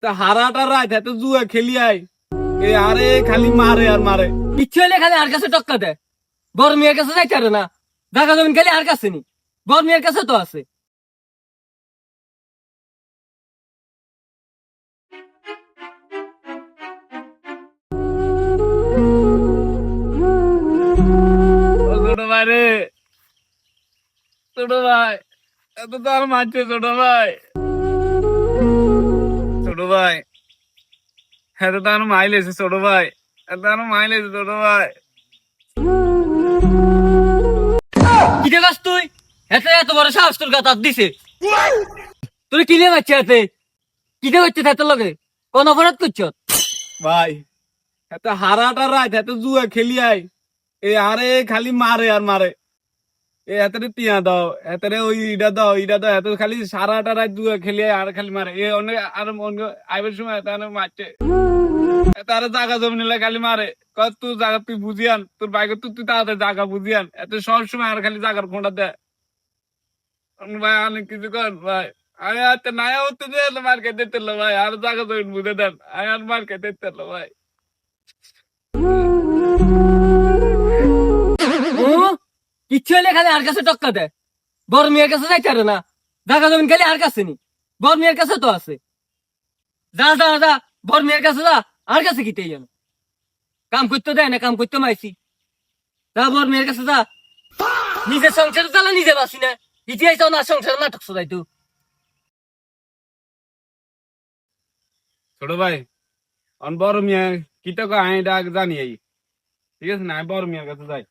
তা হারাটা রাত এত জুয়া খেলি আই এ আরে খালি মারে আর মারে। ইচ্ছে হলে খালি আর কাছে টক্কা দেয়। বড় মেয়ের কাছে যাইতে পারে না। জায়গা জমিন খালি আর কাছে নি। বড় মেয়ের কাছে তো আছে। ও ছোট ভাই রে, ছোট ভাই এত তো আর মারছে ছোট ভাই। ছোট ভাই এত তো আর মাইলেছে ছোট ভাই, এত আর মাইলেছে ছোট ভাই। কি দেখাস তুই? এত এত বড় সাহস তোর গাছ দিছে। তুই কিনে মারছে এতে? কি দে হচ্ছে এত লগে? কোন অপরাধ করছ? ভাই এত হারাটা রাত এত জুয়া খেলি আই এ আরে খালি মারে আর মারে। এ এতরে টিয়া দাও, এতরে ওই ইটা দাও এত খালি সারাটা রাত জুয়া খেলি আই আর খালি মারে। এ অনেক আর মনে আইবার সময় এত মারছে, তার জায়গা জমি নিলে খালি মারে। কয় তুই জায়গা তুই বুঝিয়ান, তোর বাইকে তুই তাড়াতাড়ি জায়গা বুঝিয়ান, এত সব সময় আর খালি জায়গার ফোনটা দেয়। ভাই অনেক কিছু কর ভাই, আমি আর তো নাই হতে যে মার খেতে দিতেল ভাই, আর জায়গা জমি বুঝে দেন, আমি আর মার খেতে দিতেল ভাই। ও ইচ্ছে হলে খালি আর কাছে টক্কা দেয়। বড় মেয়ের কাছে যাইতে পারে না। জায়গা জমিন খালি আর কাছে নি। বড় মেয়ের কাছে তো আছে। যা যা যা, বড় মেয়ের কাছে যা। আর কাছে কি জানো? কাম করতে দেয় না, কাম করতে মাইছি। যা বড় মেয়ের কাছে যা। নিজের সংসার চালা নিজে বাসি না। ইতিহাস না সংসার নাটক শোনাই তো। ছোট ভাই অন বড় মিয়া কি তো আমি এটা আগে জানি এই, ঠিক আছে না, আমি বড় মিয়ার কাছে যাই।